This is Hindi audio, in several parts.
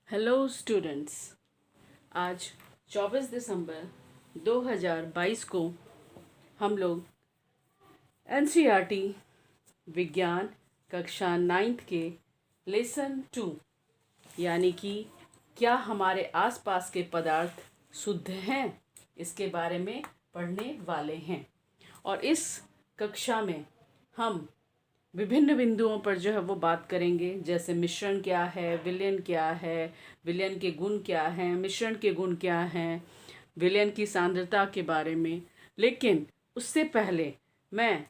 Hello students. आज 24 दिसंबर 2022 को हम लोग एनसीईआरटी विज्ञान कक्षा 9th के लेसन 2 यानी कि क्या हमारे आसपास के पदार्थ शुद्ध हैं, इसके बारे में पढ़ने वाले हैं। और इस कक्षा में हम विभिन्न बिंदुओं पर जो है वो बात करेंगे, जैसे मिश्रण क्या है, विलयन क्या है, विलयन के गुण क्या हैं, मिश्रण के गुण क्या हैं, विलयन की सांद्रता के बारे में। लेकिन उससे पहले मैं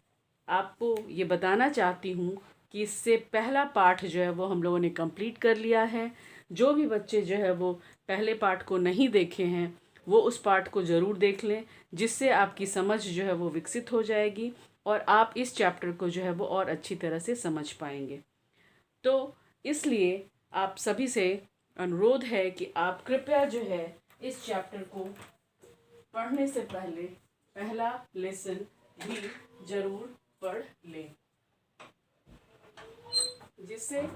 आपको ये बताना चाहती हूँ कि इससे पहला पाठ जो है वो हम लोगों ने कंप्लीट कर लिया है। जो भी बच्चे जो है वो पहले पाठ को नहीं देखे हैं वो उस पाठ को ज़रूर देख लें, जिससे आपकी समझ जो है वो विकसित हो जाएगी और आप इस चैप्टर को जो है वो और अच्छी तरह से समझ पाएंगे। तो इसलिए आप सभी से अनुरोध है कि आप कृपया जो है इस चैप्टर को पढ़ने से पहले पहला लेसन भी ज़रूर पढ़ लें, जिससे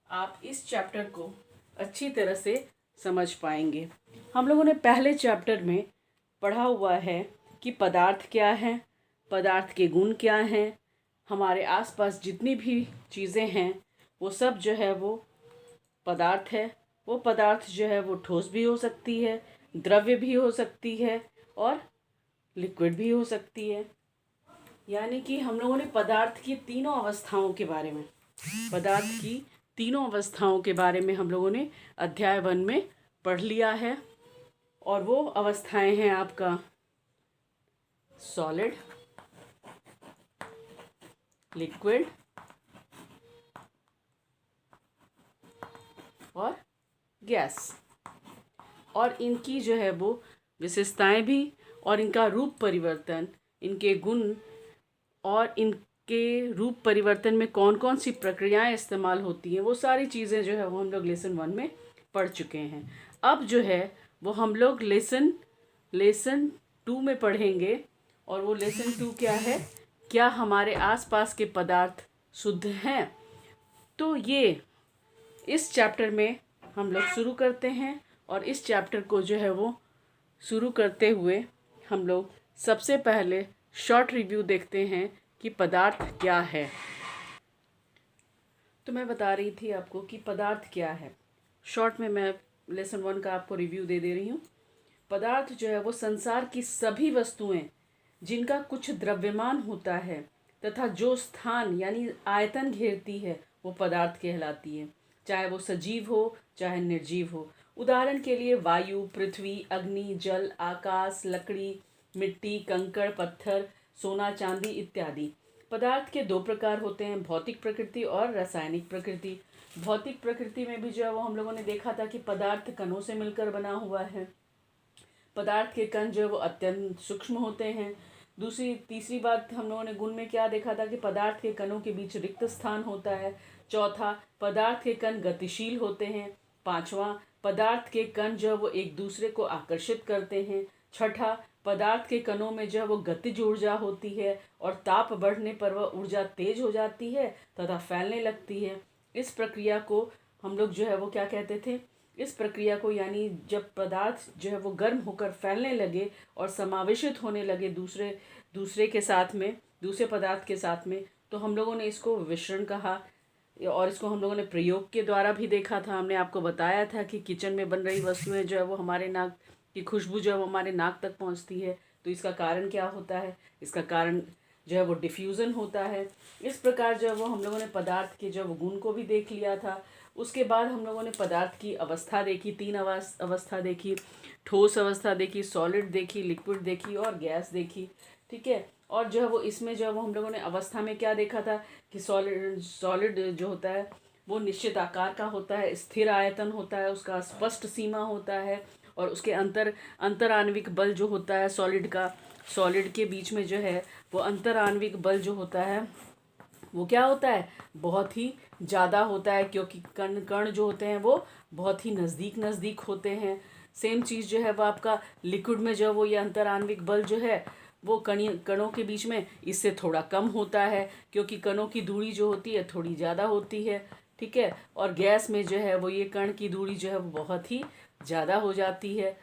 आप इस चैप्टर को अच्छी तरह से समझ पाएंगे। हम लोगों ने पहले चैप्टर में पढ़ा हुआ है कि पदार्थ क्या है, पदार्थ के गुण क्या हैं, हमारे आसपास जितनी भी चीज़ें हैं वो सब जो है वो पदार्थ है। वो पदार्थ जो है वो ठोस भी हो सकती है, द्रव्य भी हो सकती है और लिक्विड भी हो सकती है। यानी कि हम लोगों ने पदार्थ की तीनों अवस्थाओं के बारे में हम लोगों ने अध्याय 1 में पढ़ लिया है। और वो अवस्थाएं हैं आपका सॉलिड, लिक्विड और गैस। और इनकी जो है वो विशेषताएं भी और इनका रूप परिवर्तन, इनके गुण और इनके रूप परिवर्तन में कौन कौन सी प्रक्रियाएं इस्तेमाल होती हैं, वो सारी चीज़ें जो है वो हम लोग लेसन 1 में पढ़ चुके हैं। अब जो है वो हम लोग लेसन 2 में पढ़ेंगे। और वो लेसन 2 क्या है, क्या हमारे आसपास के पदार्थ शुद्ध हैं। तो ये इस चैप्टर में हम लोग शुरू करते हैं। और इस चैप्टर को जो है वो शुरू करते हुए हम लोग सबसे पहले शॉर्ट रिव्यू देखते हैं कि पदार्थ क्या है। तो मैं बता रही थी आपको कि पदार्थ क्या है। शॉर्ट में मैं लेसन 1 का आपको रिव्यू दे रही हूँ। पदार्थ जो है वो संसार की सभी वस्तुएं जिनका कुछ द्रव्यमान होता है तथा जो स्थान यानी आयतन घेरती है वो पदार्थ कहलाती है, चाहे वो सजीव हो चाहे निर्जीव हो। उदाहरण के लिए वायु, पृथ्वी, अग्नि, जल, आकाश, लकड़ी, मिट्टी, कंकड़, पत्थर, सोना, चांदी इत्यादि। पदार्थ के 2 प्रकार होते हैं, भौतिक प्रकृति और रासायनिक प्रकृति। भौतिक प्रकृति में भी जो है वो हम लोगों ने देखा था कि पदार्थ कणों से मिलकर बना हुआ है। पदार्थ के कण जो है वो अत्यंत सूक्ष्म होते हैं। तीसरी बात हम लोगों ने गुण में क्या देखा था कि पदार्थ के कणों के बीच रिक्त स्थान होता है। चौथा, पदार्थ के कण गतिशील होते हैं। पांचवा, पदार्थ के कण जो है वो एक दूसरे को आकर्षित करते हैं। छठा, पदार्थ के कणों में जो है वो गतिज ऊर्जा होती है और ताप बढ़ने पर वह ऊर्जा तेज हो जाती है तथा फैलने लगती है। इस प्रक्रिया को हम लोग जो है वो क्या कहते थे, इस प्रक्रिया को यानी जब पदार्थ जो है वो गर्म होकर फैलने लगे और समावेशित होने लगे दूसरे के साथ में, दूसरे पदार्थ के साथ में, तो हम लोगों ने इसको विसरण कहा। और इसको हम लोगों ने प्रयोग के द्वारा भी देखा था। हमने आपको बताया था कि किचन में बन रही वस्तुएं जो है वो हमारे नाक की खुशबू जो है वो हमारे नाक तक पहुंचती है। तो इसका कारण क्या होता है, इसका कारण जो है वो डिफ्यूज़न होता है। इस प्रकार जो है वो हम लोगों ने पदार्थ के जो है वो गुण को भी देख लिया था। उसके बाद हम लोगों ने पदार्थ की अवस्था देखी, 3 अवस्था देखी, ठोस अवस्था देखी, सॉलिड देखी, लिक्विड देखी और गैस देखी। ठीक है। और जो है वो इसमें जो है वो हम लोगों ने अवस्था में क्या देखा था कि सॉलिड जो होता है वो निश्चित आकार का होता है, स्थिर आयतन होता है, उसका स्पष्ट सीमा होता है और उसके अंतर आणविक बल जो होता है सॉलिड के बीच में जो है वो अंतर आणविक बल जो होता है वो क्या होता है, बहुत ही ज़्यादा होता है, क्योंकि कण कण जो होते हैं वो बहुत ही नज़दीक होते हैं। सेम चीज़ जो है वो आपका लिक्विड में जो वो ये अंतर आणविक बल जो है वो कणों के बीच में इससे थोड़ा कम होता है, क्योंकि कणों की दूरी जो होती है थोड़ी ज़्यादा होती है। ठीक है। और गैस में जो है वो ये कण की दूरी जो है वो बहुत ही ज़्यादा हो जाती है।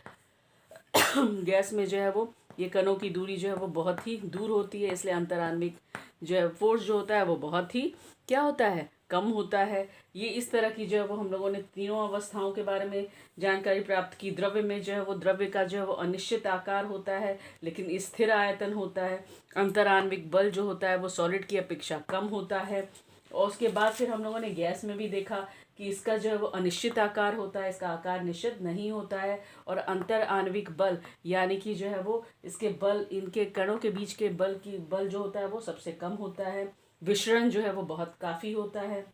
गैस में जो है वो ये कणों की दूरी जो है वो बहुत ही दूर होती है, इसलिए अंतराण्विक जो है फोर्स जो होता है वो बहुत ही क्या होता है, कम होता है। ये इस तरह की जो है वो हम लोगों ने तीनों अवस्थाओं के बारे में जानकारी प्राप्त की। द्रव्य में जो है वो द्रव्य का जो है वो अनिश्चित आकार होता है लेकिन स्थिर आयतन होता है। अंतराण्विक बल जो होता है वो सॉलिड की अपेक्षा कम होता है। और उसके बाद फिर हम लोगों ने गैस में भी देखा कि इसका जो है वो अनिश्चित आकार होता है, इसका आकार निश्चित नहीं होता है। और अंतर आणविक बल यानी कि जो है वो इसके बल, इनके कणों के बीच के बल जो होता है वो सबसे कम होता है। विसरण जो है वो बहुत काफ़ी होता है।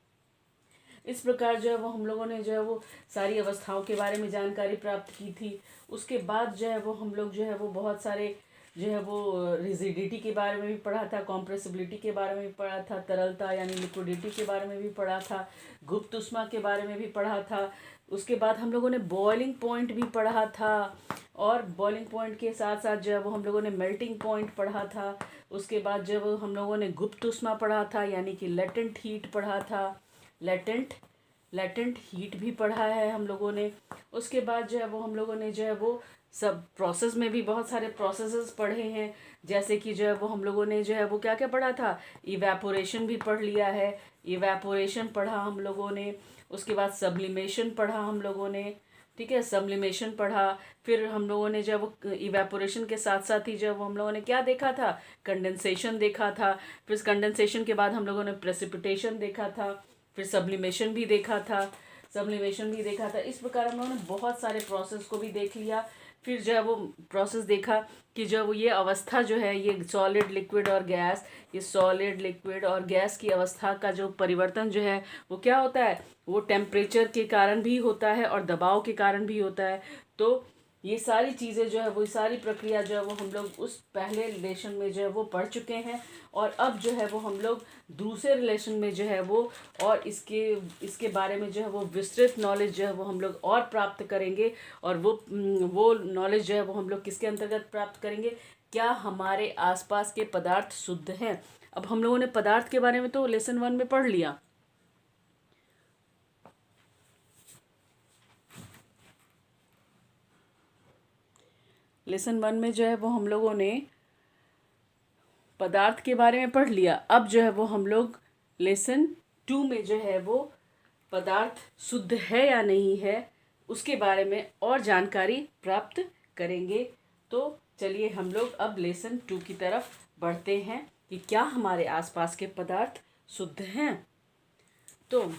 इस प्रकार जो है वो हम लोगों ने जो है वो सारी अवस्थाओं के बारे में जानकारी प्राप्त की थी। उसके बाद जो है वो हम लोग जो है वो बहुत सारे जो है वो रिजिडिटी के बारे में भी पढ़ा था, कॉम्प्रेसिबिलिटी के बारे में भी पढ़ा था, तरलता यानी लिक्विडिटी के बारे में भी पढ़ा था, गुप्त ऊष्मा के बारे में भी पढ़ा था। उसके बाद हम लोगों ने बॉइलिंग पॉइंट भी पढ़ा था और बॉइलिंग पॉइंट के साथ साथ जो है वो हम लोगों ने मेल्टिंग पॉइंट पढ़ा था। उसके बाद जो है वो हम लोगों ने गुप्त ऊष्मा पढ़ा था यानी कि लेटेंट हीट पढ़ा था, लेटेंट हीट भी पढ़ा है हम लोगों ने। उसके बाद जो है वो हम लोगों ने जो है वो सब प्रोसेस में भी बहुत सारे प्रोसेसेस पढ़े हैं। जैसे कि जो है वो हम लोगों ने जो है वो क्या क्या पढ़ा था, इवेपोरेशन भी पढ़ लिया है, इवेपोरेशन पढ़ा हम लोगों ने। उसके बाद सब्लिमेशन पढ़ा हम लोगों ने, ठीक है, सब्लिमेशन पढ़ा। फिर हम लोगों ने जब वो इवेपोरेशन के साथ साथ ही जब हम लोगों ने क्या देखा था, कंडेंसेशन देखा था। फिर कंडेंसेशन के बाद हम लोगों ने प्रेसिपिटेशन देखा था, फिर सब्लिमेशन भी देखा था। इस प्रकार हम लोगों ने बहुत सारे प्रोसेस को भी देख लिया। फिर जो है वो प्रोसेस देखा कि जब ये अवस्था जो है, ये सॉलिड, लिक्विड और गैस, ये सॉलिड, लिक्विड और गैस की अवस्था का जो परिवर्तन जो है वो क्या होता है, वो टेम्परेचर के कारण भी होता है और दबाव के कारण भी होता है। तो ये सारी चीज़ें जो है वो, सारी प्रक्रिया जो है वो हम लोग उस पहले रिलेशन में जो है वो पढ़ चुके हैं। और अब जो है वो हम लोग दूसरे रिलेशन में जो है वो और इसके बारे में जो है वो विस्तृत नॉलेज जो है वो हम लोग और प्राप्त करेंगे। और वो नॉलेज जो है वो हम लोग किसके अंतर्गत प्राप्त करेंगे, क्या हमारे आसपास के पदार्थ शुद्ध हैं। अब हम लोगों ने पदार्थ के बारे में तो लेसन 1 में पढ़ लिया। लेसन 1 में जो है वो हम लोगों ने पदार्थ के बारे में पढ़ लिया। अब जो है वो हम लोग लेसन 2 में जो है वो पदार्थ शुद्ध है या नहीं है उसके बारे में और जानकारी प्राप्त करेंगे। तो चलिए हम लोग अब लेसन 2 की तरफ बढ़ते हैं कि क्या हमारे आसपास के पदार्थ शुद्ध हैं। तो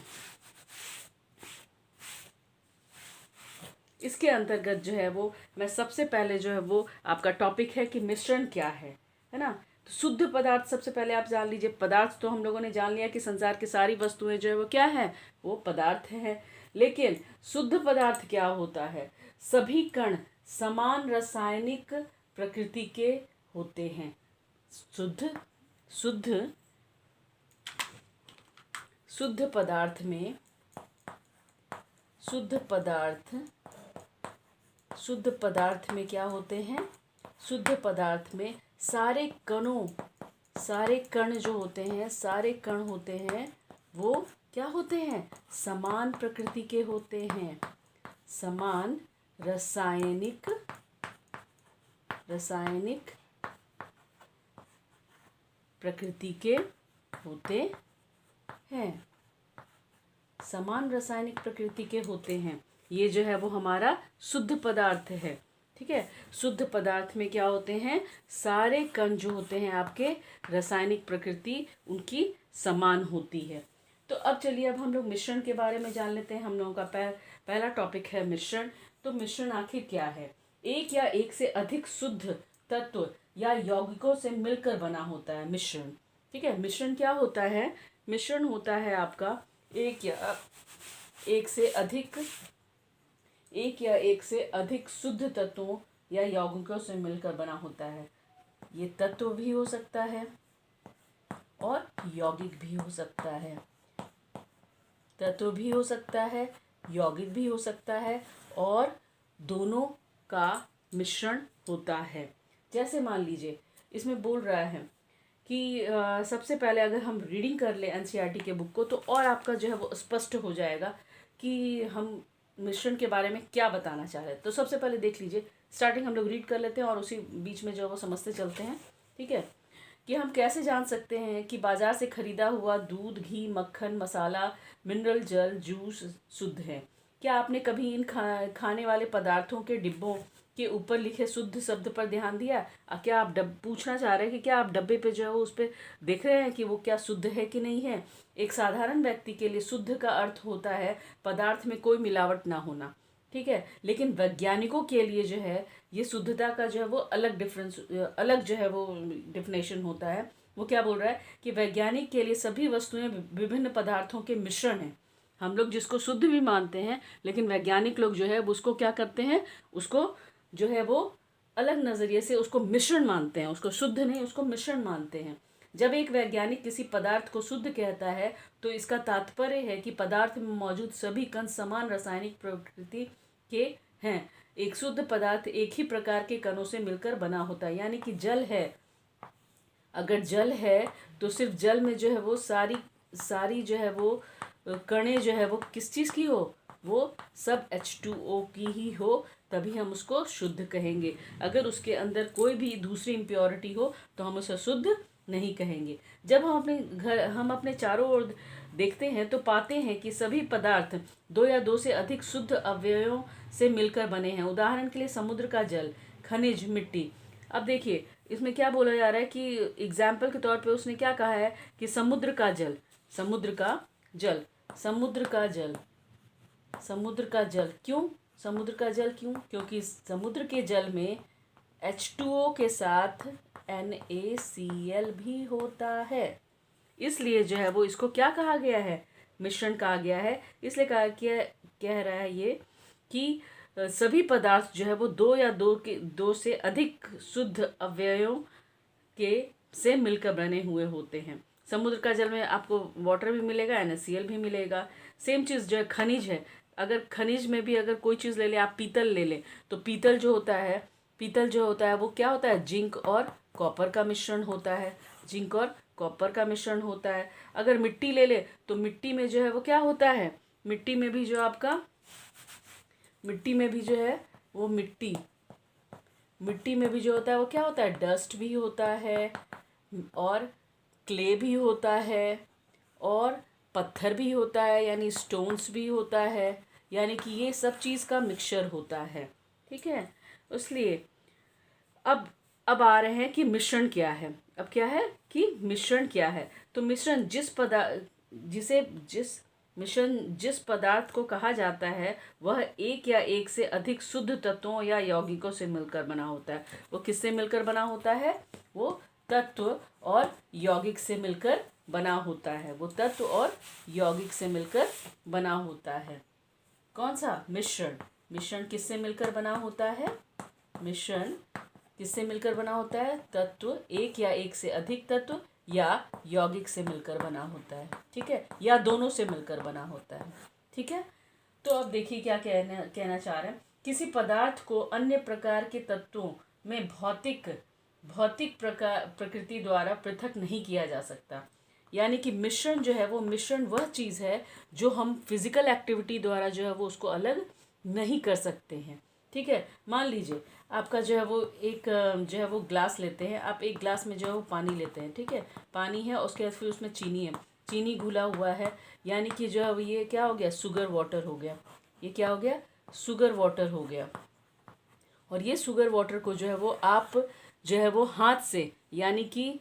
इसके अंतर्गत जो है वो मैं सबसे पहले जो है वो आपका टॉपिक है कि मिश्रण क्या है ना। तो शुद्ध पदार्थ सबसे पहले आप जान लीजिए। पदार्थ तो हम लोगों ने जान लिया कि संसार की सारी वस्तुएं जो है वो क्या है, वो पदार्थ हैं। लेकिन शुद्ध पदार्थ क्या होता है, सभी कण समान रासायनिक प्रकृति के होते हैं। शुद्ध शुद्ध शुद्ध पदार्थ में शुद्ध पदार्थ में क्या होते हैं, शुद्ध पदार्थ में सारे कण जो होते हैं, सारे कण होते हैं वो क्या होते हैं, समान प्रकृति के होते हैं, समान रासायनिक प्रकृति के होते हैं, समान रासायनिक प्रकृति के होते हैं। ये जो है वो हमारा शुद्ध पदार्थ है। ठीक है, शुद्ध पदार्थ में क्या होते हैं, सारे कण जो होते हैं आपके रासायनिक प्रकृति उनकी समान होती है। तो अब चलिए अब हम लोग मिश्रण के बारे में जान लेते हैं। हम लोगों का पहला टॉपिक है मिश्रण। तो मिश्रण आखिर क्या है, एक या एक से अधिक शुद्ध तत्व या यौगिकों से मिलकर बना होता है मिश्रण। ठीक है, मिश्रण क्या होता है, मिश्रण होता है आपका एक या एक से अधिक शुद्ध तत्वों या यौगिकों से मिलकर बना होता है। ये तत्व भी हो सकता है और यौगिक भी हो सकता है, तत्व भी हो सकता है, यौगिक भी हो सकता है और दोनों का मिश्रण होता है। जैसे मान लीजिए इसमें बोल रहा है कि सबसे पहले अगर हम रीडिंग कर ले एनसीईआरटी के बुक को तो और आपका जो है वो स्पष्ट हो जाएगा कि हम मिश्रण के बारे में क्या बताना चाह रहे हैं। तो सबसे पहले देख लीजिए, स्टार्टिंग हम लोग रीड कर लेते हैं और उसी बीच में जो है वो समझते चलते हैं। ठीक है, कि हम कैसे जान सकते हैं कि बाजार से खरीदा हुआ दूध, घी, मक्खन, मसाला, मिनरल जल, जूस शुद्ध है। क्या आपने कभी इन खाने वाले पदार्थों के डिब्बों के ऊपर लिखे शुद्ध शब्द पर ध्यान दिया? क्या आप पूछना चाह रहे हैं कि क्या आप डब्बे पे जो है वो उस पर देख रहे हैं कि वो क्या शुद्ध है कि नहीं है? एक साधारण व्यक्ति के लिए शुद्ध का अर्थ होता है पदार्थ में कोई मिलावट ना होना। ठीक है, लेकिन वैज्ञानिकों के लिए जो है ये शुद्धता का जो है वो अलग जो है वो डिफिनेशन होता है। वो क्या बोल रहा है कि वैज्ञानिक के लिए सभी वस्तुएं विभिन्न पदार्थों के मिश्रण हैं। हम लोग जिसको शुद्ध भी मानते हैं, लेकिन वैज्ञानिक लोग जो है उसको क्या करते हैं, उसको जो है वो अलग नज़रिए से उसको मिश्रण मानते हैं। उसको शुद्ध नहीं, उसको मिश्रण मानते हैं। जब एक वैज्ञानिक किसी पदार्थ को शुद्ध कहता है तो इसका तात्पर्य है कि पदार्थ में मौजूद सभी कण समान रासायनिक प्रकृति के हैं। एक शुद्ध पदार्थ एक ही प्रकार के कणों से मिलकर बना होता है। यानी कि जल है, अगर जल है तो सिर्फ जल में जो है वो सारी जो है वो कणें जो है वो किस चीज़ की हो, वो सब H2O की ही हो, तभी हम उसको शुद्ध कहेंगे। अगर उसके अंदर कोई भी दूसरी इम्प्योरिटी हो तो हम उसे शुद्ध नहीं कहेंगे। जब हम अपने चारों ओर देखते हैं तो पाते हैं कि सभी पदार्थ दो या दो से अधिक शुद्ध अवयवों से मिलकर बने हैं। उदाहरण के लिए समुद्र का जल, खनिज, मिट्टी। अब देखिए इसमें क्या बोला जा रहा है कि एग्जाम्पल के तौर पे उसने क्या कहा है कि समुद्र का जल, समुद्र का जल, समुद्र का जल, समुद्र का जल। क्यों समुद्र का जल? क्यों? क्योंकि समुद्र के जल में H2O के साथ NaCl भी होता है। इसलिए जो है वो इसको क्या कहा गया है, मिश्रण कहा गया है। इसलिए कह रहा है ये कि सभी पदार्थ जो है वो दो से अधिक शुद्ध अवयवों के से मिलकर बने हुए होते हैं। समुद्र का जल में आपको वाटर भी मिलेगा, NaCl भी मिलेगा। सेम चीज़ जो है खनिज है, अगर खनिज में भी अगर कोई चीज़ ले ले, आप पीतल ले लें तो पीतल जो होता है वो क्या होता है, जिंक और कॉपर का मिश्रण होता है, जिंक और कॉपर का मिश्रण होता है। अगर मिट्टी ले ले तो मिट्टी में जो है वो क्या होता है, मिट्टी में भी जो है वो मिट्टी में भी जो होता है वो क्या होता है, डस्ट भी होता है और क्ले भी होता है और पत्थर भी होता है, यानी स्टोन्स भी होता है। यानी कि ये सब चीज़ का मिक्सचर होता है। ठीक है, इसलिए अब आ रहे हैं कि मिश्रण क्या है। अब क्या है कि मिश्रण क्या है? तो मिश्रण जिस पदार्थ को कहा जाता है वह एक या एक से अधिक शुद्ध तत्वों या यौगिकों से मिलकर बना होता है। वो किससे मिलकर बना होता है? वो तत्व और यौगिक से मिलकर बना होता है। वो तत्व और यौगिक से मिलकर बना होता है। कौन सा? मिश्रण। मिश्रण किससे मिलकर बना होता है? मिश्रण किससे मिलकर बना होता है? तत्व, एक या एक से अधिक तत्व या यौगिक से मिलकर बना होता है। ठीक है, या दोनों से मिलकर बना होता है। ठीक है, तो अब देखिए क्या कहना चाह रहे हैं। किसी पदार्थ को अन्य प्रकार के तत्वों में भौतिक प्रकृति द्वारा पृथक नहीं किया जा सकता। यानी कि मिश्रण जो है वो मिश्रण वह चीज़ है जो हम फिजिकल एक्टिविटी द्वारा जो है वो उसको अलग नहीं कर सकते हैं। ठीक है, मान लीजिए आपका जो है वो एक जो है वो ग्लास लेते हैं, आप एक ग्लास में जो है वो पानी लेते हैं। ठीक है, पानी है, उसके बाद फिर उसमें चीनी है, चीनी घुला हुआ है, यानी कि जो है वो ये क्या हो गया, शुगर वाटर हो गया। ये क्या हो गया, शुगर वाटर हो गया। और ये शुगर वाटर को जो है वो आप जो है वो हाथ से यानी कि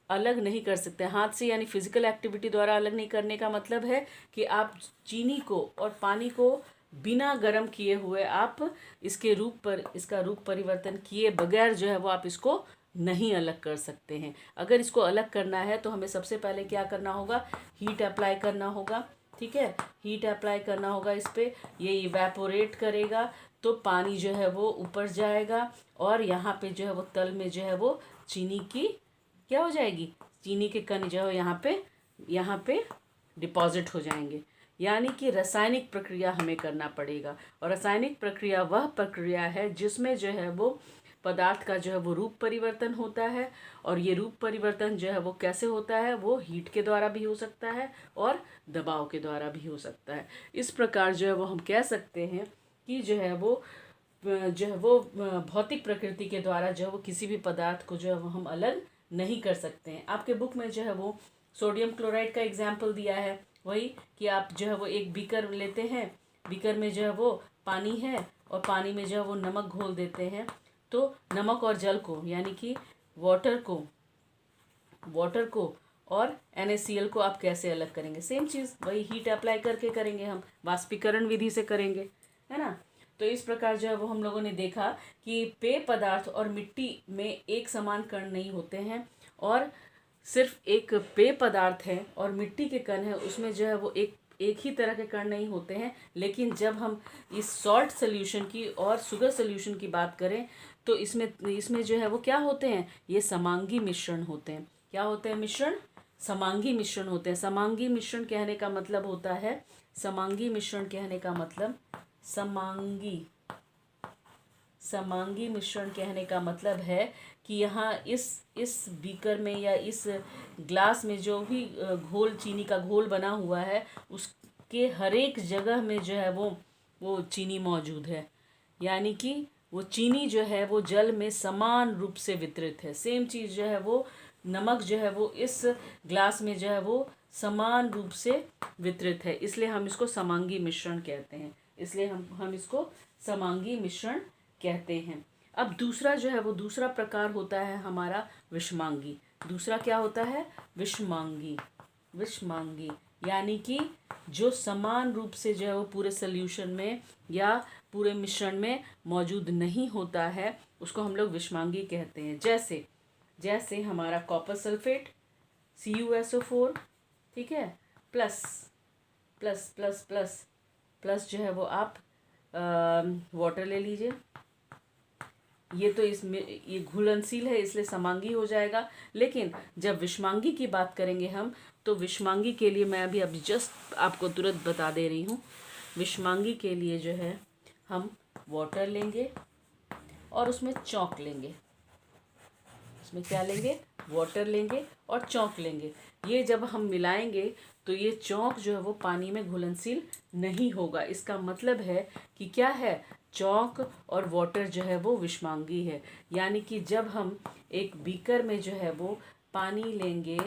अलग नहीं कर सकते। हाथ से यानी फिजिकल एक्टिविटी द्वारा अलग नहीं करने का मतलब है कि आप चीनी को और पानी को बिना गर्म किए हुए आप इसका रूप परिवर्तन किए बगैर जो है वो आप इसको नहीं अलग कर सकते हैं। अगर इसको अलग करना है तो हमें सबसे पहले क्या करना होगा, हीट अप्लाई करना होगा। ठीक है, हीट अप्लाई करना होगा इस पर, ये इवेपोरेट करेगा तो पानी जो है वो ऊपर जाएगा और यहाँ पे जो है वो तल में जो है वो चीनी की क्या हो जाएगी, चीनी के कण जो है यहाँ पे डिपॉजिट हो जाएंगे। यानी कि रासायनिक प्रक्रिया हमें करना पड़ेगा। और रासायनिक प्रक्रिया वह प्रक्रिया है जिसमें जो है वो पदार्थ का जो है वो रूप परिवर्तन होता है, और ये रूप परिवर्तन जो है वो कैसे होता है, वो हीट के द्वारा भी हो सकता है और दबाव के द्वारा भी हो सकता है। इस प्रकार जो है वो हम कह सकते हैं कि जो है वो भौतिक प्रकृति के द्वारा जो है वो किसी भी पदार्थ को जो है वो हम अलग नहीं कर सकते हैं। आपके बुक में जो है वो सोडियम क्लोराइड का एग्जाम्पल दिया है, वही कि आप जो है वो एक बीकर लेते हैं, बीकर में जो है वो पानी है और पानी में जो है वो नमक घोल देते हैं, तो नमक और जल को यानी कि वाटर को और NaCl को आप कैसे अलग करेंगे? सेम चीज़, वही हीट अप्लाई करके करेंगे, हम वाष्पीकरण विधि से करेंगे, है ना। तो इस प्रकार जो है वो हम लोगों ने देखा कि पेय पदार्थ और मिट्टी में एक समान कण नहीं होते हैं, और सिर्फ एक पेय पदार्थ है और मिट्टी के कण है, उसमें जो है वो एक ही तरह के कण नहीं होते हैं। लेकिन जब हम इस सॉल्ट सोल्यूशन की और शुगर सोल्यूशन की बात करें तो इसमें जो है वो क्या होते हैं, ये समांगी मिश्रण होते हैं। क्या होते हैं मिश्रण? समांगी मिश्रण होते हैं। समांगी मिश्रण कहने का मतलब होता है, समांगी मिश्रण कहने का मतलब समांगी मिश्रण कहने का मतलब है कि यहाँ इस बीकर में या इस ग्लास में जो भी घोल, चीनी का घोल बना हुआ है, उसके हर एक जगह में जो है वो चीनी मौजूद है। यानी कि वो चीनी जो है वो जल में समान रूप से वितरित है। सेम चीज़ जो है वो नमक जो है वो इस ग्लास में जो है वो समान रूप से वितरित है, इसलिए हम इसको समांगी मिश्रण कहते हैं। इसलिए हम इसको समांगी मिश्रण कहते हैं। अब दूसरा जो है वो दूसरा प्रकार होता है हमारा विषमांगी। दूसरा क्या होता है? विषमांगी यानी कि जो समान रूप से जो है वो पूरे सॉल्यूशन में या पूरे मिश्रण में मौजूद नहीं होता है, उसको हम लोग विषमांगी कहते हैं। जैसे हमारा कॉपर सल्फेट CuSO4, ठीक है, plus plus plus plus plus जो है वो आप वाटर ले लीजिए। ये तो इसमें ये घुलनशील है इसलिए समांगी हो जाएगा। लेकिन जब विषमांगी की बात करेंगे हम, तो विषमांगी के लिए मैं अभी जस्ट आपको तुरंत बता दे रही हूँ। विषमांगी के लिए जो है हम वाटर लेंगे और उसमें चौक लेंगे। उसमें क्या लेंगे? वाटर लेंगे और चौक लेंगे। ये जब हम मिलाएंगे तो ये चौक जो है वो पानी में घुलनशील नहीं होगा। इसका मतलब है कि क्या है, चौक और वाटर जो है वो विषमांगी है। यानी कि जब हम एक बीकर में जो है वो पानी लेंगे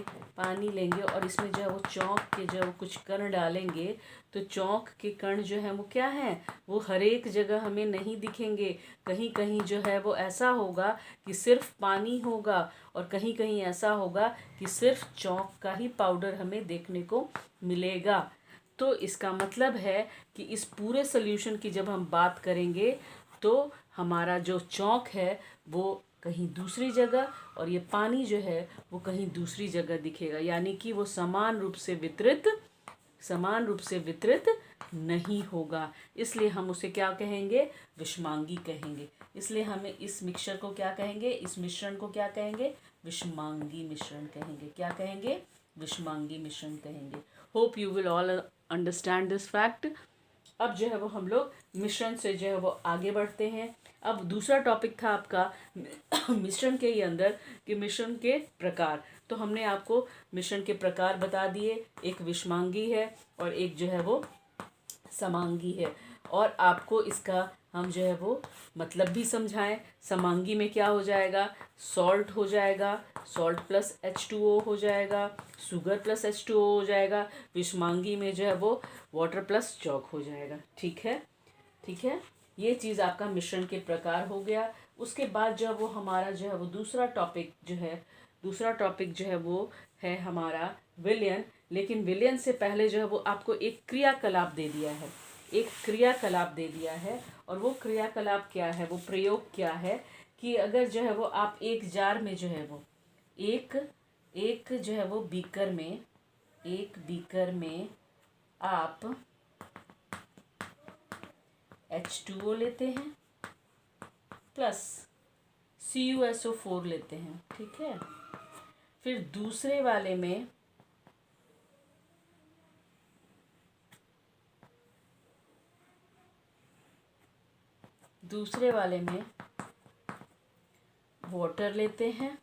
और इसमें जो है वो चौक के जो है वो कुछ कण डालेंगे, तो चौक के कण जो है वो क्या है, वो हर एक जगह हमें नहीं दिखेंगे। कहीं कहीं जो है वो ऐसा होगा कि सिर्फ पानी होगा, और कहीं कहीं ऐसा होगा कि सिर्फ चौक का ही पाउडर हमें देखने को मिलेगा। तो इसका मतलब है कि इस पूरे सॉल्यूशन की जब हम बात करेंगे तो हमारा जो चौक है वो कहीं दूसरी जगह और ये पानी जो है वो कहीं दूसरी जगह दिखेगा। यानी कि वो समान रूप से वितरित नहीं होगा। इसलिए हम उसे क्या कहेंगे? विषमांगी कहेंगे। इसलिए हमें इस मिक्सचर को क्या कहेंगे? इस मिश्रण को क्या कहेंगे? विषमांगी मिश्रण कहेंगे। क्या कहेंगे? विषमांगी मिश्रण कहेंगे। Hope you will all understand this fact. अब जो है वो हम लोग मिश्रण से जो है वो आगे बढ़ते हैं। अब दूसरा टॉपिक था आपका मिश्रण के ही अंदर कि मिश्रण के प्रकार। तो हमने आपको मिश्रण के प्रकार बता दिए, एक विषमांगी है और एक जो है वो समांगी है, और आपको इसका हम जो है वो मतलब भी समझाएं। समांगी में क्या हो जाएगा? सॉल्ट हो जाएगा, सॉल्ट प्लस H2O हो जाएगा, शुगर प्लस H2O हो जाएगा। विषमांगी में जो है वो वाटर प्लस चौक हो जाएगा। ठीक है, ये चीज़ आपका मिश्रण के प्रकार हो गया। उसके बाद जो है वो हमारा जो है वो दूसरा टॉपिक जो है वो है हमारा विलयन। लेकिन विलयन से पहले जो है वो आपको एक क्रियाकलाप दे दिया है, और वो क्रियाकलाप क्या है, वो प्रयोग क्या है कि अगर जो है वो आप एक जार में जो है वो एक जो है वो बीकर में आप H2O लेते हैं प्लस CuSO4 लेते हैं, ठीक है। फिर दूसरे वाले में वाटर लेते हैं,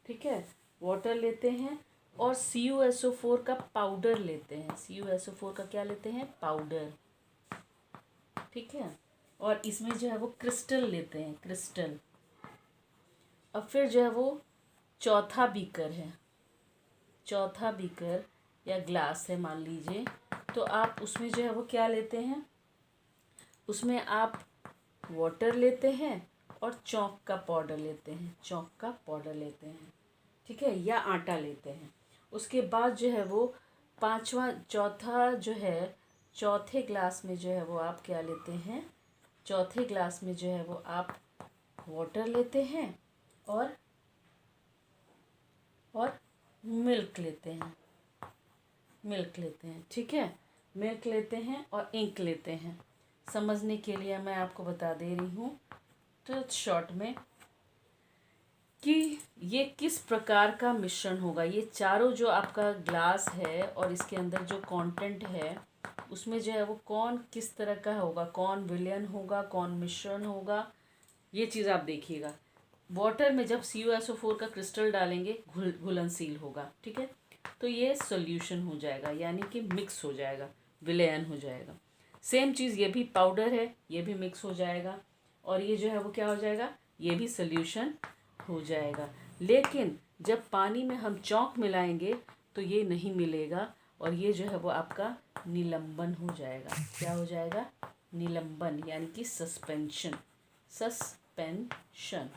ठीक है, वाटर लेते हैं और CuSO4 का पाउडर लेते हैं। CuSO4 का क्या लेते हैं? पाउडर, ठीक है। और इसमें जो है वो क्रिस्टल लेते हैं, क्रिस्टल। अब फिर जो है वो चौथा बीकर है, चौथा बीकर या ग्लास है मान लीजिए, तो आप उसमें जो है वो क्या लेते हैं? उसमें आप वाटर लेते हैं और चौक का पाउडर लेते हैं, चौक का पाउडर लेते हैं, ठीक है, या आटा लेते हैं। उसके बाद जो है वो चौथा जो है, चौथे ग्लास में जो है वो आप क्या लेते हैं? चौथे ग्लास में जो है वो आप वाटर लेते हैं और मिल्क लेते हैं, मिल्क लेते हैं, ठीक है, मिल्क लेते हैं और इंक लेते हैं। समझने के लिए मैं आपको बता दे रही हूँ तो शॉर्ट में कि ये किस प्रकार का मिश्रण होगा। ये चारों जो आपका ग्लास है और इसके अंदर जो कंटेंट है उसमें जो है वो कौन किस तरह का होगा, कौन विलयन होगा, कौन मिश्रण होगा, ये चीज़ आप देखिएगा। वाटर में जब CuSO4 का क्रिस्टल डालेंगे घुलनशील होगा, ठीक है, तो ये सॉल्यूशन हो जाएगा, यानी कि मिक्स हो जाएगा, विलयन हो जाएगा। सेम चीज़ ये भी पाउडर है, ये भी मिक्स हो जाएगा और ये जो है वो क्या हो जाएगा? ये भी सॉल्यूशन हो जाएगा। लेकिन जब पानी में हम चौक मिलाएंगे तो ये नहीं मिलेगा और ये जो है वो आपका निलंबन हो जाएगा। क्या हो जाएगा? निलंबन, यानी कि सस्पेंशन, सस्पेंशन,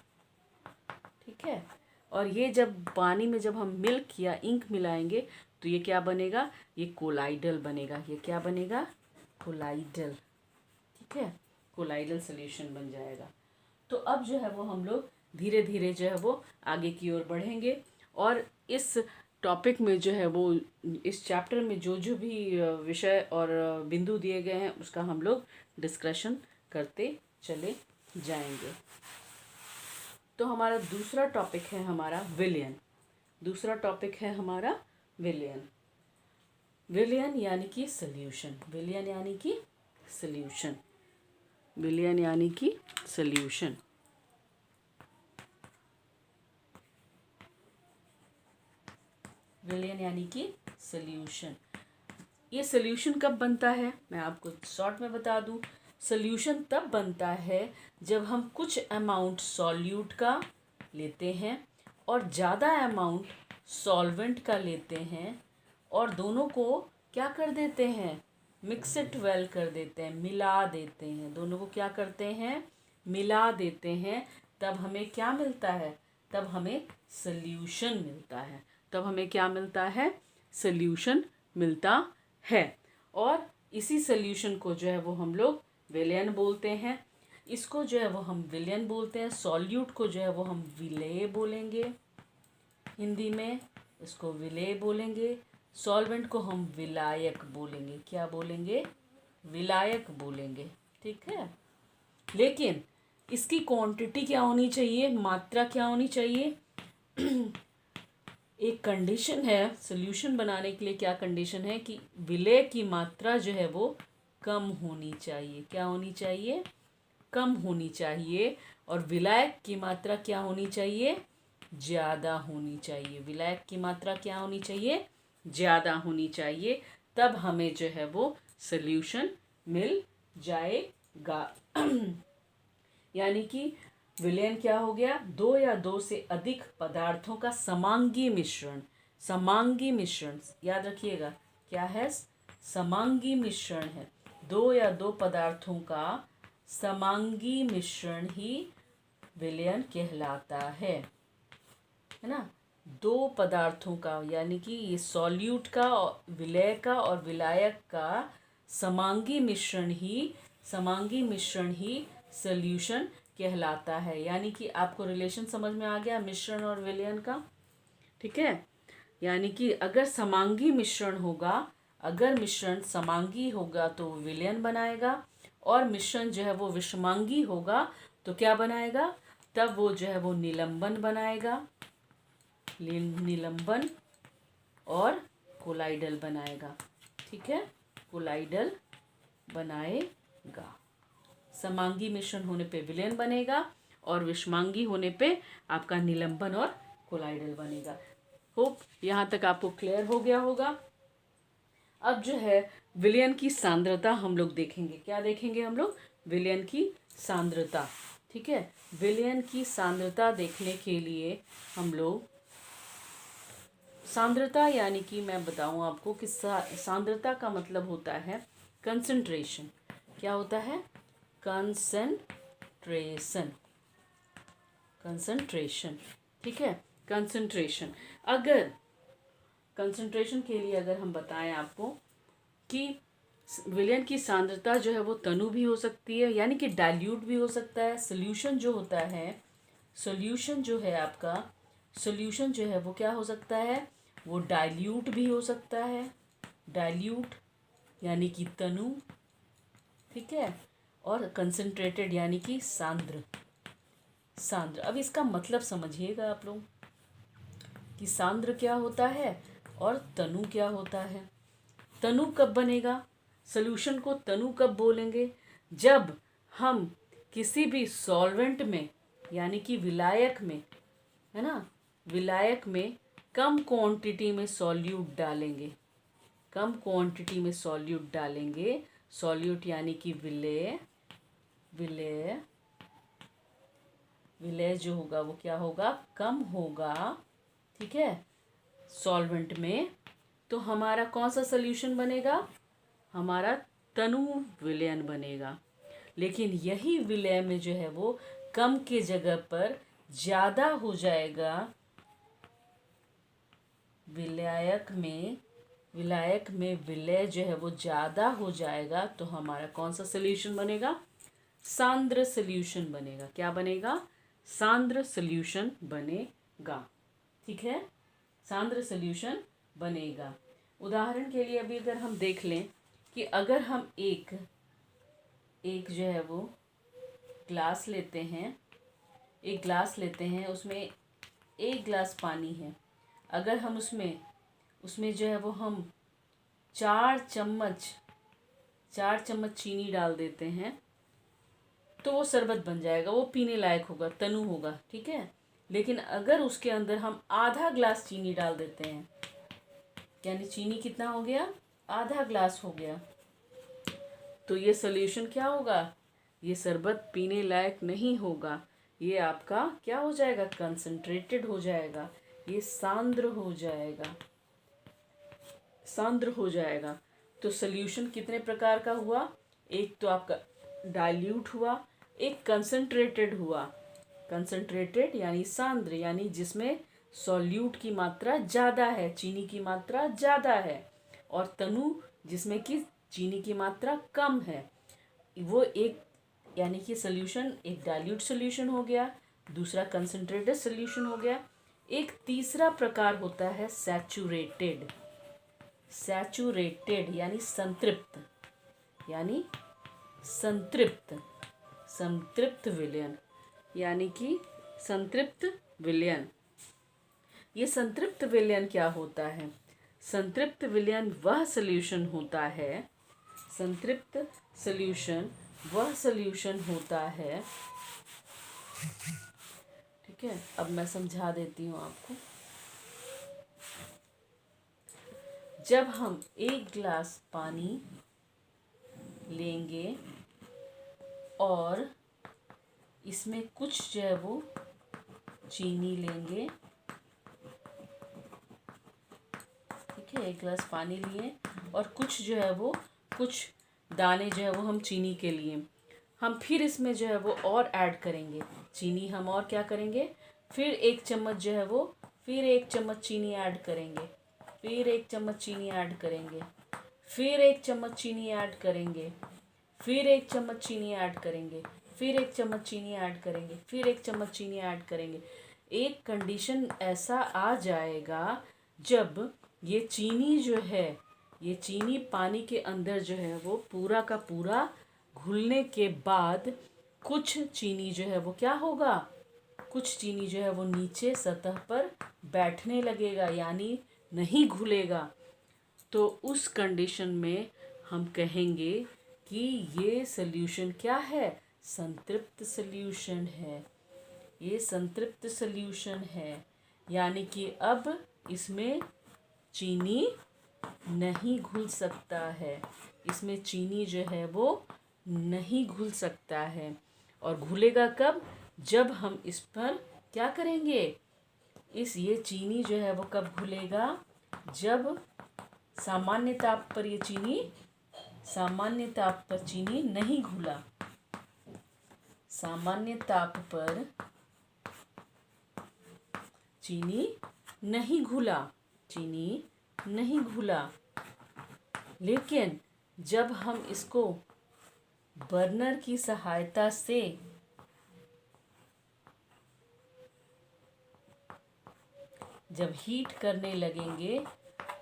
ठीक है। और ये जब पानी में जब हम मिल्क या इंक मिलाएंगे तो ये क्या बनेगा? ये कोलाइडल बनेगा। ये क्या बनेगा? कोलाइडल, ठीक है, कोलाइडल सॉल्यूशन बन जाएगा। तो अब जो है वो हम लोग धीरे धीरे जो है वो आगे की ओर बढ़ेंगे और इस टॉपिक में जो है वो इस चैप्टर में जो जो भी विषय और बिंदु दिए गए हैं उसका हम लोग डिस्कशन करते चले जाएंगे। तो हमारा दूसरा टॉपिक है हमारा विलयन। दूसरा टॉपिक है हमारा विलयन। विलयन यानी कि सॉल्यूशन, विलयन यानी कि सॉल्यूशन, विलयन यानी कि सॉल्यूशन। विलयन यानी कि सॉल्यूशन। ये सॉल्यूशन कब बनता है? मैं आपको शॉर्ट में बता दूं। सॉल्यूशन तब बनता है जब हम कुछ अमाउंट सॉल्यूट का लेते हैं और ज़्यादा अमाउंट सॉल्वेंट का लेते हैं और दोनों को क्या कर देते हैं? मिक्स इट वेल कर देते हैं, मिला देते हैं। दोनों को क्या करते हैं? मिला देते हैं। तब हमें क्या मिलता है? तब हमें सॉल्यूशन मिलता है। तब हमें क्या मिलता है? सॉल्यूशन मिलता है। और इसी सॉल्यूशन को जो है वो हम लोग विलयन बोलते हैं। इसको जो है वो हम विलयन बोलते हैं। सॉल्यूट को जो है वो हम विलेय बोलेंगे हिंदी में, इसको विलेय बोलेंगे। सॉल्वेंट को हम विलायक बोलेंगे। क्या बोलेंगे? विलायक बोलेंगे, ठीक है। लेकिन इसकी क्वांटिटी क्या होनी चाहिए? मात्रा क्या होनी चाहिए? एक कंडीशन है सॉल्यूशन बनाने के लिए। क्या कंडीशन है? कि विलेय की मात्रा जो है वो कम होनी चाहिए। क्या होनी चाहिए? कम होनी चाहिए। और विलायक की मात्रा क्या होनी चाहिए? ज़्यादा होनी चाहिए। विलायक की मात्रा क्या होनी चाहिए? ज़्यादा होनी चाहिए। तब हमें जो है वो सॉल्यूशन मिल जाएगा। यानी कि विलयन क्या हो गया? दो या दो से अधिक पदार्थों का समांगी मिश्रण। समांगी मिश्रण याद रखिएगा, क्या है? समांगी मिश्रण है। दो या दो पदार्थों का समांगी मिश्रण ही विलयन कहलाता है ना। दो पदार्थों का, यानी कि ये सॉल्यूट का, विलेय का और विलायक का समांगी मिश्रण ही सॉल्यूशन कहलाता है। यानी कि आपको रिलेशन समझ में आ गया मिश्रण और विलयन का, ठीक है। यानी कि अगर समांगी मिश्रण होगा, अगर मिश्रण समांगी होगा तो विलयन बनाएगा और मिश्रण जो है वो विषमांगी होगा तो क्या बनाएगा? तब वो जो है वो निलंबन बनाएगा, निलंबन और कोलाइडल बनाएगा, ठीक है, कोलाइडल बनाएगा। समांगी मिश्रण होने पे विलयन बनेगा और विषमांगी होने पे आपका निलंबन और कोलाइडल बनेगा। होप यहाँ तक आपको क्लियर हो गया होगा। अब जो है विलयन की सांद्रता हम लोग देखेंगे। क्या देखेंगे हम लोग? विलयन की सांद्रता। ठीक है, विलयन की सांद्रता देखने के लिए हम लोग सांद्रता यानी कि मैं बताऊं आपको कि सांद्रता का मतलब होता है कंसंट्रेशन। क्या होता है? कंसंट्रेशन। कंसंट्रेशन, ठीक है, कंसंट्रेशन। अगर कंसंट्रेशन के लिए अगर हम बताएं आपको कि विलयन की सांद्रता जो है वो तनु भी हो सकती है, यानी कि डाइल्यूट भी हो सकता है। सोल्यूशन जो होता है, सोल्यूशन जो है आपका, सोल्यूशन जो है वो क्या हो सकता है? वो डाइल्यूट भी हो सकता है। डाइल्यूट यानी कि तनु, ठीक है, और कंसंट्रेटेड यानी कि सांद्र। सांद्र, अब इसका मतलब समझिएगा आप लोग कि सांद्र क्या होता है और तनु क्या होता है। तनु कब बनेगा? सॉल्यूशन को तनु कब बोलेंगे? जब हम किसी भी सॉल्वेंट में यानी कि विलायक में, है ना, विलायक में कम क्वांटिटी में सॉल्यूट डालेंगे। कम क्वांटिटी में सॉल्यूट डालेंगे। सॉल्यूट यानी कि विलेय। विलेय, विलेय जो होगा वो क्या होगा? कम होगा, ठीक है, सॉल्वेंट में। तो हमारा कौन सा सॉल्यूशन बनेगा? हमारा तनु विलयन बनेगा। लेकिन यही विलय में जो है वो कम के जगह पर ज़्यादा हो जाएगा। विलायक में विलय जो है वो ज़्यादा हो जाएगा, तो हमारा कौन सा सॉल्यूशन बनेगा? सांद्र सॉल्यूशन बनेगा। क्या बनेगा? सांद्र सॉल्यूशन बनेगा। ठीक है, सांद्र सॉल्यूशन बनेगा। उदाहरण के लिए अभी अगर हम देख लें कि अगर हम एक जो है वो ग्लास लेते हैं, एक ग्लास लेते हैं, उसमें 1 गिलास पानी है। अगर हम उसमें जो है वो हम 4 चम्मच चीनी डाल देते हैं तो वो शरबत बन जाएगा, वो पीने लायक होगा, तनु होगा, ठीक है। लेकिन अगर उसके अंदर हम आधा ग्लास चीनी डाल देते हैं, यानी चीनी कितना हो गया? आधा ग्लास हो गया, तो ये सॉल्यूशन क्या होगा? ये शरबत पीने लायक नहीं होगा। ये आपका क्या हो जाएगा? कंसंट्रेटेड हो जाएगा, ये सांद्र हो जाएगा, सांद्र हो जाएगा। तो सॉल्यूशन कितने प्रकार का हुआ? एक तो आपका डाइल्यूट हुआ, एक कंसंट्रेटेड हुआ। कंसंट्रेटेड यानी सांद्र, यानी जिसमें सॉल्यूट की मात्रा ज़्यादा है, चीनी की मात्रा ज़्यादा है, और तनु जिसमें कि चीनी की मात्रा कम है। वो एक, यानी कि सॉल्यूशन एक डाइल्यूट सॉल्यूशन हो गया, दूसरा कंसंट्रेटेड सॉल्यूशन हो गया। एक तीसरा प्रकार होता है सैचुरेटेड। सैचुरेटेड यानी संतृप्त, यानी संतृप्त, संतृप्त विलयन, यानी कि संतृप्त विलयन। ये संतृप्त विलयन क्या होता है? संतृप्त विलयन वह सॉल्यूशन होता है, संतृप्त सॉल्यूशन वह सॉल्यूशन होता है, ठीक है। अब मैं समझा देती हूँ आपको। जब हम 1 गिलास पानी लेंगे और इसमें कुछ जो है वो चीनी लेंगे, ठीक है, 1 गिलास पानी लिए और कुछ जो है वो, कुछ दाने जो है वो हम चीनी के लिए, हम फिर इसमें जो है वो और ऐड करेंगे चीनी। हम और क्या करेंगे? फिर 1 चम्मच जो है वो, फिर 1 चम्मच चीनी ऐड करेंगे, फिर 1 चम्मच चीनी ऐड करेंगे, फिर 1 चम्मच चीनी ऐड करेंगे, फिर 1 चम्मच चीनी ऐड करेंगे, फिर 1 चम्मच चीनी ऐड करेंगे, फिर 1 चम्मच चीनी ऐड करेंगे। एक कंडीशन ऐसा आ जाएगा जब ये चीनी जो है, ये चीनी पानी के अंदर जो है वो पूरा का पूरा घुलने के बाद कुछ चीनी जो है वो क्या होगा? कुछ चीनी जो है वो नीचे सतह पर बैठने लगेगा, यानी नहीं घुलेगा। तो उस कंडीशन में हम कहेंगे कि ये सॉल्यूशन क्या है? संतृप्त सॉल्यूशन है। ये संतृप्त सॉल्यूशन है, यानी कि अब इसमें चीनी नहीं घुल सकता है। इसमें चीनी जो है वो नहीं घुल सकता है। और घुलेगा कब? जब हम इस पर क्या करेंगे? ये चीनी जो है वो कब घुलेगा? जब सामान्य ताप पर सामान्य ताप पर चीनी नहीं घुला। सामान्य ताप पर चीनी नहीं घुला। चीनी नहीं घुला। लेकिन जब हम इसको बर्नर की सहायता से जब हीट करने लगेंगे,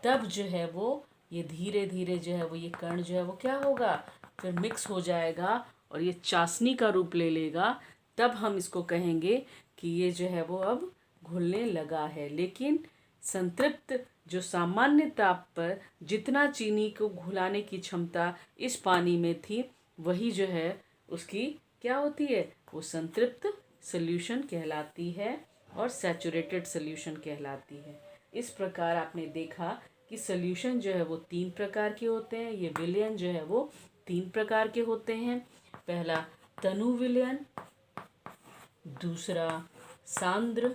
तब जो है वो ये धीरे धीरे जो है वो ये कण जो है वो क्या होगा? फिर मिक्स हो जाएगा और ये चाशनी का रूप ले लेगा। तब हम इसको कहेंगे कि ये जो है वो अब घुलने लगा है। लेकिन संतृप्त जो सामान्य ताप पर जितना चीनी को घुलाने की क्षमता इस पानी में थी, वही जो है उसकी क्या होती है? वो संतृप्त सॉल्यूशन कहलाती है और सैचुरेटेड सॉल्यूशन कहलाती है। इस प्रकार आपने देखा कि सॉल्यूशन जो है वो 3 प्रकार के होते हैं। ये विलयन जो है वो 3 प्रकार के होते हैं। पहला तनु विलयन, दूसरा सांद्र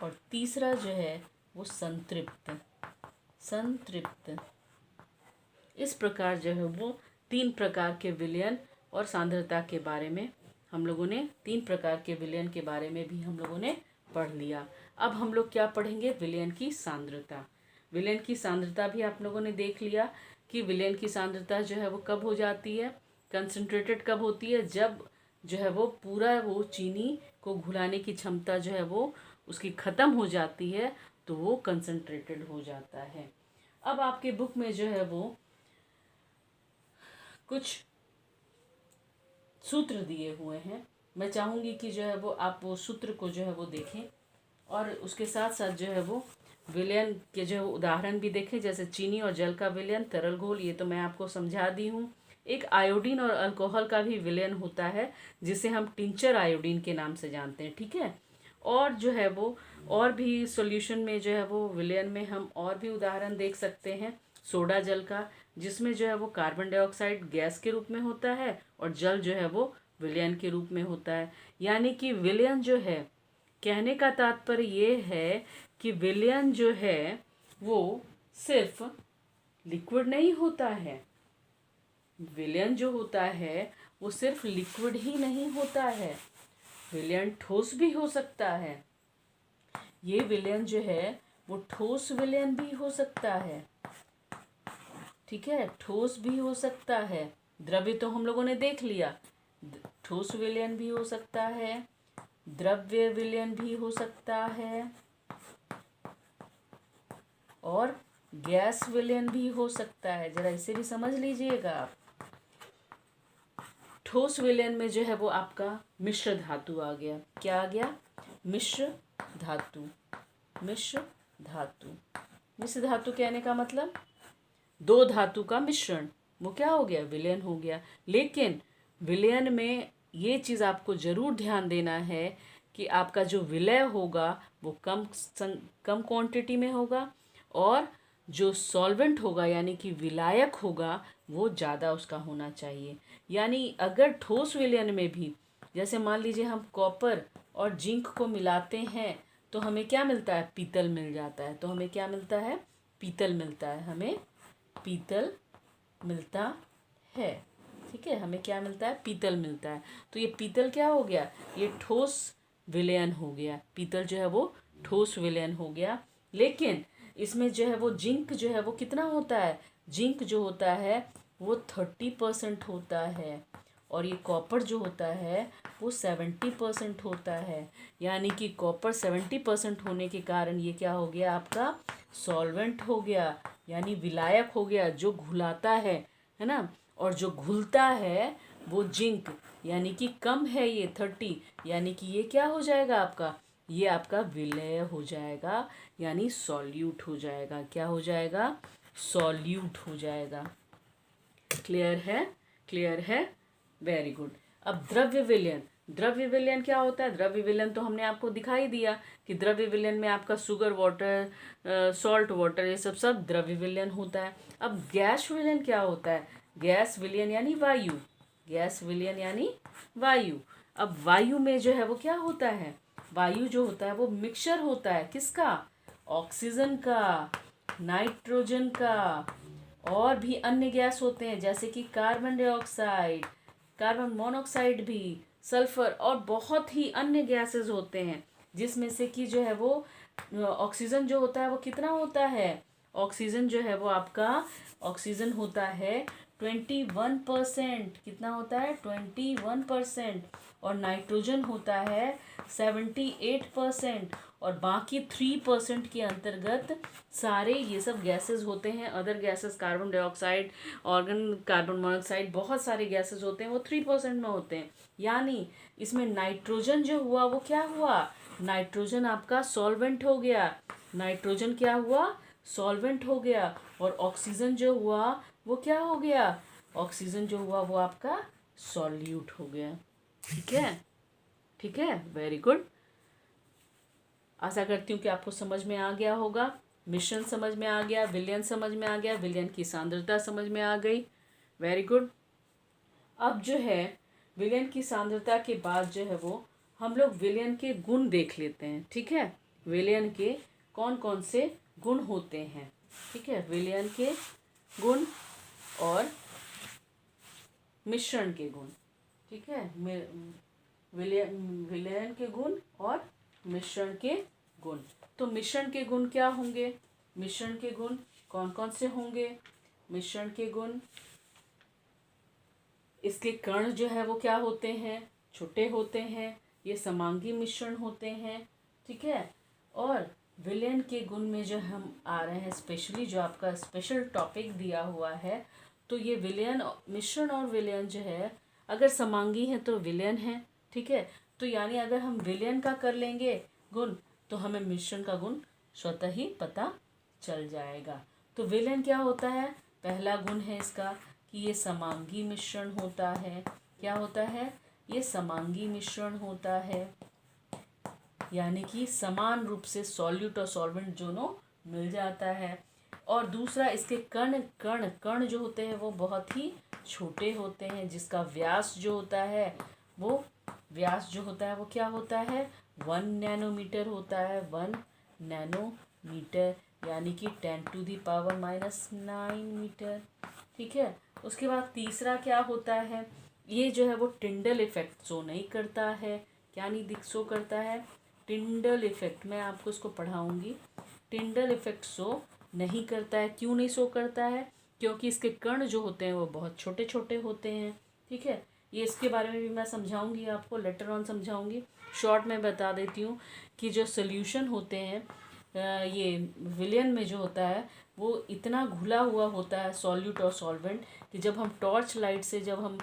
और तीसरा जो है वो संतृप्त। इस प्रकार जो है वो 3 प्रकार के विलयन और सांद्रता के बारे में हम लोगों ने 3 प्रकार के विलयन के बारे में भी हम लोगों ने पढ़ लिया। अब हम लोग क्या पढ़ेंगे? विलयन की सांद्रता। विलयन की सांद्रता भी आप लोगों ने देख लिया कि विलयन की सांद्रता जो है वो कब हो जाती है, कंसंट्रेटेड कब होती है? जब जो है वो पूरा वो चीनी को घुलाने की क्षमता जो है वो उसकी ख़त्म हो जाती है, तो वो कंसंट्रेटेड हो जाता है। अब आपके बुक में जो है वो कुछ सूत्र दिए हुए हैं। मैं चाहूँगी कि जो है वो आप वो सूत्र को जो है वो देखें और उसके साथ साथ जो है वो विलयन के जो है उदाहरण भी देखें। जैसे चीनी और जल का विलयन, तरल घोल, ये तो मैं आपको समझा दी हूँ। एक आयोडीन और अल्कोहल का भी विलयन होता है, जिसे हम टिंचर आयोडीन के नाम से जानते हैं, ठीक है। और जो है वो और भी सॉल्यूशन में जो है वो विलयन में हम और भी उदाहरण देख सकते हैं। सोडा जल का, जिसमें जो है वो कार्बन डाइऑक्साइड गैस के रूप में होता है और जल जो है वो विलयन के रूप में होता है। यानी कि विलयन जो है, कहने का तात्पर्य ये है कि विलयन जो है वो सिर्फ लिक्विड नहीं होता है। विलयन जो होता है वो सिर्फ लिक्विड ही नहीं होता है, विलयन ठोस भी हो सकता है। ये विलयन जो है वो ठोस विलयन भी हो सकता है, ठीक है, ठोस भी हो सकता है। द्रव्य तो हम लोगों ने देख लिया, ठोस विलयन भी हो सकता है, द्रव्य विलयन भी हो सकता है और गैस विलयन भी हो सकता है। जरा इसे भी समझ लीजिएगा आप। ठोस विलयन में जो है वो आपका मिश्र धातु आ गया। क्या आ गया? मिश्र धातु। मिश्र धातु कहने का मतलब 2 धातु का मिश्रण, वो क्या हो गया? विलयन हो गया। लेकिन विलयन में ये चीज़ आपको ज़रूर ध्यान देना है कि आपका जो विलय होगा वो कम क्वांटिटी में होगा और जो सॉल्वेंट होगा यानी कि विलायक होगा वो ज़्यादा उसका होना चाहिए। यानी अगर ठोस विलयन में भी, जैसे मान लीजिए हम कॉपर और जिंक को मिलाते हैं तो हमें क्या मिलता है? पीतल मिल जाता है। तो हमें क्या मिलता है? पीतल मिलता है। हमें पीतल मिलता है, ठीक है। हमें क्या मिलता है? पीतल मिलता है। तो ये पीतल क्या हो गया? ये ठोस विलयन हो गया। पीतल जो है वो ठोस विलयन हो गया। लेकिन इसमें जो है वो जिंक जो है वो कितना होता है? जिंक जो होता है वो 30% होता है और ये कॉपर जो होता है वो 70% होता है। यानी कि कॉपर 70% होने के कारण ये क्या हो गया? आपका सॉल्वेंट हो गया, यानी विलायक हो गया, जो घुलाता है ना। और जो घुलता है वो जिंक, यानी कि कम है ये 30, यानी कि ये क्या हो जाएगा आपका? ये आपका विलय हो जाएगा, यानी सॉल्यूट हो जाएगा। क्या हो जाएगा? सॉल्यूट हो जाएगा। क्लियर है? क्लियर है, वेरी गुड। अब द्रव्य विलयन, द्रव्य विलयन क्या होता है? द्रव्य विलयन तो हमने आपको दिखाई दिया कि द्रव्य विलयन में आपका शुगर वाटर, सॉल्ट वाटर, ये सब द्रव्य विलयन होता है। अब गैस विलयन क्या होता है? गैस विलयन यानी वायु, गैस विलयन यानी वायु। अब वायु में जो है वो क्या होता है? वायु जो होता है वो मिक्सचर होता है, किसका? ऑक्सीजन का, नाइट्रोजन का, और भी अन्य गैस होते हैं जैसे कि कार्बन डाइऑक्साइड, कार्बन मोनोऑक्साइड भी, सल्फर, और बहुत ही अन्य गैसेस होते हैं, जिसमें से कि जो है वो ऑक्सीजन जो होता है वो कितना होता है? ऑक्सीजन जो है वो आपका, ऑक्सीजन होता है 21%। कितना होता है? 21%। और नाइट्रोजन होता है 78%। और बाकी 3% के अंतर्गत सारे ये सब गैसेस होते हैं। Other gases, carbon dioxide, organ, carbon monoxide, बहुत सारे गैसेस होते हैं, वो 3% में होते हैं। यानी इसमें नाइट्रोजन जो हुआ वो क्या हुआ? नाइट्रोजन आपका सॉल्वेंट हो गया। नाइट्रोजन क्या हुआ? सॉल्वेंट हो गया। और ऑक्सीजन जो हुआ वो क्या हो गया? ऑक्सीजन जो हुआ वो आपका सॉल्यूट हो गया। ठीक है? ठीक है, वेरी गुड। आशा करती हूँ कि आपको समझ में आ गया होगा, मिश्रण समझ में आ गया, विलयन समझ में आ गया, विलयन की सांद्रता समझ में आ गई। Very good. अब जो है विलयन की सांद्रता के बाद जो है वो हम लोग विलयन के गुण देख लेते हैं। ठीक है? विलयन के कौन कौन से गुण होते हैं। ठीक है? विलयन के गुण और मिश्रण के गुण। ठीक है? विलयन के गुण और मिश्रण के गुण। तो मिश्रण के गुण क्या होंगे? मिश्रण के गुण कौन कौन से होंगे? मिश्रण के गुण, इसके कण जो है वो क्या होते हैं? छोटे होते हैं, ये समांगी मिश्रण होते हैं। ठीक है? और विलयन के गुण में जो हम आ रहे हैं, स्पेशली जो आपका स्पेशल टॉपिक दिया हुआ है, तो ये विलयन, मिश्रण और विलयन जो है, अगर समांगी है तो विलयन है। ठीक है? तो यानी अगर हम विलयन का कर लेंगे गुण, तो हमें मिश्रण का गुण स्वतः ही पता चल जाएगा। तो विलयन क्या होता है? पहला गुण है इसका कि ये समांगी मिश्रण होता है। क्या होता है? ये समांगी मिश्रण होता है, यानी कि समान रूप से सॉल्यूट और सॉल्वेंट दोनों मिल जाता है। और दूसरा, इसके कण कण कण जो होते हैं वो बहुत ही छोटे होते हैं, जिसका व्यास जो होता है वो, व्यास जो होता है वो क्या होता है? 1 नैनोमीटर होता है। 1 नैनोमीटर यानी कि 10⁻⁻⁹ मीटर। ठीक है? उसके बाद तीसरा क्या होता है? ये जो है वो टिंडल इफेक्ट शो नहीं करता है। क्या नहीं शो करता है? Tyndall effect. मैं आपको इसको पढ़ाऊंगी। टिंडल इफेक्ट शो नहीं करता है। क्यों नहीं शो करता है? क्योंकि इसके कण जो होते हैं वो बहुत छोटे छोटे होते हैं। ठीक है? ये इसके बारे में भी मैं समझाऊंगी आपको, लेटर ऑन समझाऊंगी। शॉर्ट में बता देती हूँ कि जो सोल्यूशन होते हैं ये विलयन में जो होता है वो इतना घुला हुआ होता है, सॉल्यूट और सॉल्वेंट, कि जब हम टॉर्च लाइट से जब हम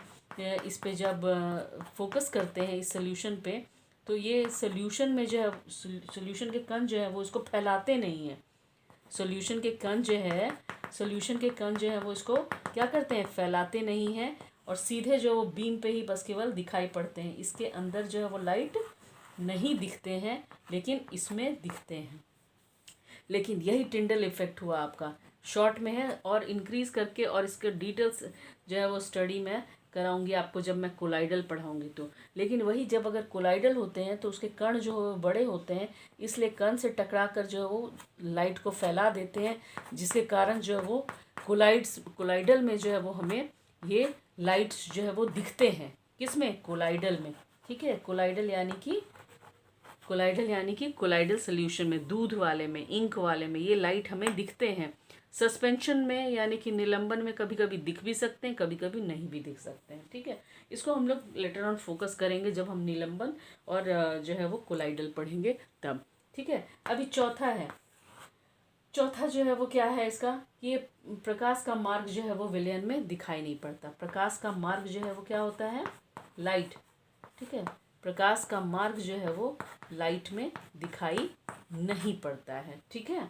इस पे जब फोकस करते हैं इस सोल्यूशन पे, तो ये सोल्यूशन में जो है, सोल्यूशन के कण जो है वो इसको फैलाते नहीं हैं। सोल्यूशन के कण जो है, सोल्यूशन के कण जो है वो इसको क्या करते हैं? फैलाते नहीं हैं, और सीधे जो वो बीम पे ही बस केवल दिखाई पड़ते हैं। इसके अंदर जो है वो लाइट नहीं दिखते हैं, लेकिन इसमें दिखते हैं। लेकिन यही टिंडल इफेक्ट हुआ आपका। शॉर्ट में है, और इंक्रीज करके और इसके डिटेल्स जो है वो स्टडी में कराऊंगी आपको जब मैं कोलाइडल पढ़ाऊंगी तो। लेकिन वही जब अगर कोलाइडल होते हैं तो उसके कण जो है वो बड़े होते हैं, इसलिए कण से टकरा कर जो है वो लाइट को फैला देते हैं, जिसके कारण जो है वो कोलाइडल में जो है वो हमें ये लाइट्स जो है वो दिखते हैं। किसमें? कोलाइडल में। ठीक है? कोलाइडल यानी कि कोलाइडल सोल्यूशन में, दूध वाले में, इंक वाले में ये लाइट हमें दिखते हैं। सस्पेंशन में यानी कि निलंबन में कभी कभी दिख भी सकते हैं, कभी कभी नहीं भी दिख सकते हैं। ठीक है? इसको हम लोग लेटर ऑन फोकस करेंगे जब हम निलंबन और जो है वो कोलाइडल पढ़ेंगे तब। ठीक है? अभी चौथा है। चौथा जो है वो क्या है इसका? ये प्रकाश का मार्ग जो है वो विलयन में दिखाई नहीं पड़ता। प्रकाश का मार्ग जो है वो क्या होता है? लाइट। ठीक है? प्रकाश का मार्ग जो है वो लाइट में दिखाई नहीं पड़ता है। ठीक है?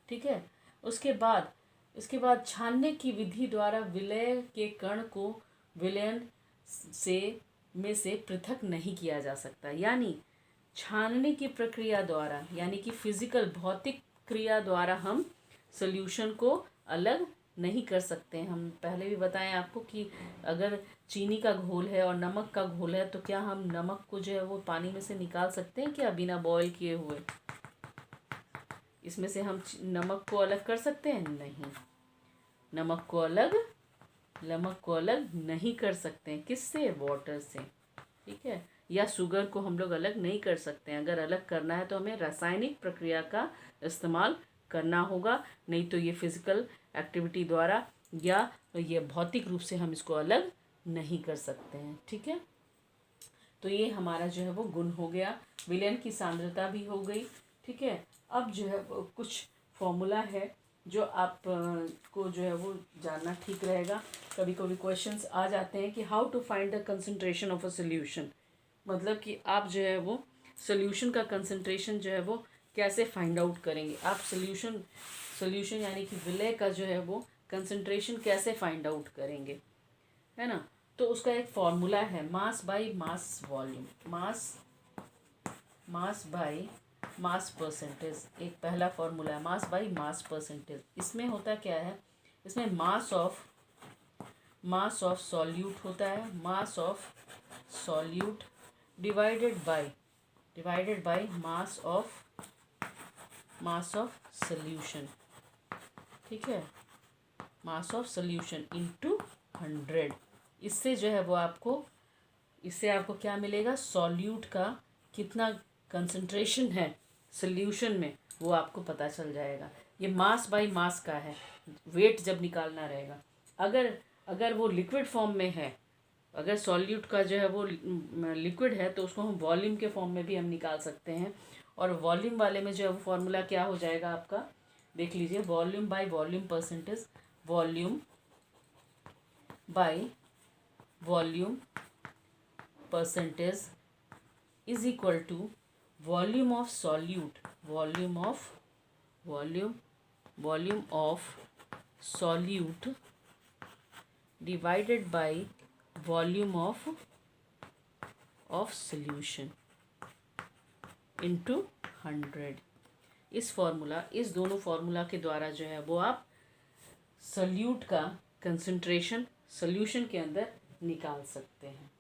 ठीक है? उसके बाद इसके बाद छानने की विधि द्वारा विलय के कण को विलयन से पृथक नहीं किया जा सकता। यानी छानने की प्रक्रिया द्वारा, यानी कि फिजिकल भौतिक क्रिया द्वारा हम सॉल्यूशन को अलग नहीं कर सकते हैं। हम पहले भी बताएं आपको कि अगर चीनी का घोल है और नमक का घोल है तो क्या हम नमक को जो है वो पानी में से निकाल सकते हैं क्या, बिना बॉईल किए हुए? इसमें से हम नमक को अलग कर सकते हैं? नहीं, नमक को अलग नहीं कर सकते हैं। किससे? वाटर से। ठीक है, या शुगर को हम लोग अलग नहीं कर सकते हैं। अगर अलग करना है तो हमें रासायनिक प्रक्रिया का इस्तेमाल करना होगा, नहीं तो ये फिजिकल एक्टिविटी द्वारा या ये भौतिक रूप से हम इसको अलग नहीं कर सकते हैं। ठीक है, तो ये हमारा जो है वो गुण हो गया, विलयन की सांद्रता भी हो गई। ठीक है, अब जो है वो कुछ फॉर्मूला है जो आप को जो है वो जानना ठीक रहेगा। कभी कभी क्वेश्चंस आ जाते हैं कि how to find the concentration of a solution, मतलब कि आप जो है वो सोल्यूशन का कंसंट्रेशन जो है वो कैसे फाइंड आउट करेंगे। आप सोल्यूशन यानी कि विलय का जो है वो कंसंट्रेशन कैसे फाइंड आउट करेंगे, है ना। तो उसका एक फॉर्मूला है, mass by mass volume, mass by mass percentage. एक पहला फॉर्मूला है मास बाय मास परसेंटेज। इसमें होता क्या है, इसमें मास ऑफ सॉल्यूट होता है, mass of solute divided by mass of solution. ठीक है, मास ऑफ सॉल्यूशन इनटू 100। इससे जो है वो इससे आपको क्या मिलेगा, सॉल्यूट का कितना कंसंट्रेशन है सॉल्यूशन में वो आपको पता चल जाएगा। ये मास बाय मास का है, वेट जब निकालना रहेगा। अगर वो लिक्विड फॉर्म में है, अगर सॉल्यूट का जो है वो लिक्विड है तो उसको हम वॉल्यूम के फॉर्म में भी हम निकाल सकते हैं। और वॉल्यूम वाले में जो है वो फॉर्मूला क्या हो जाएगा आपका, देख लीजिए, volume by volume percentage, volume by volume percentage is equal to volume of solute, volume of solute divided by volume of solution into 100। इस दोनों फार्मूला के द्वारा जो है वो आप सॉल्यूट का कंसंट्रेशन सॉल्यूशन के अंदर निकाल सकते हैं।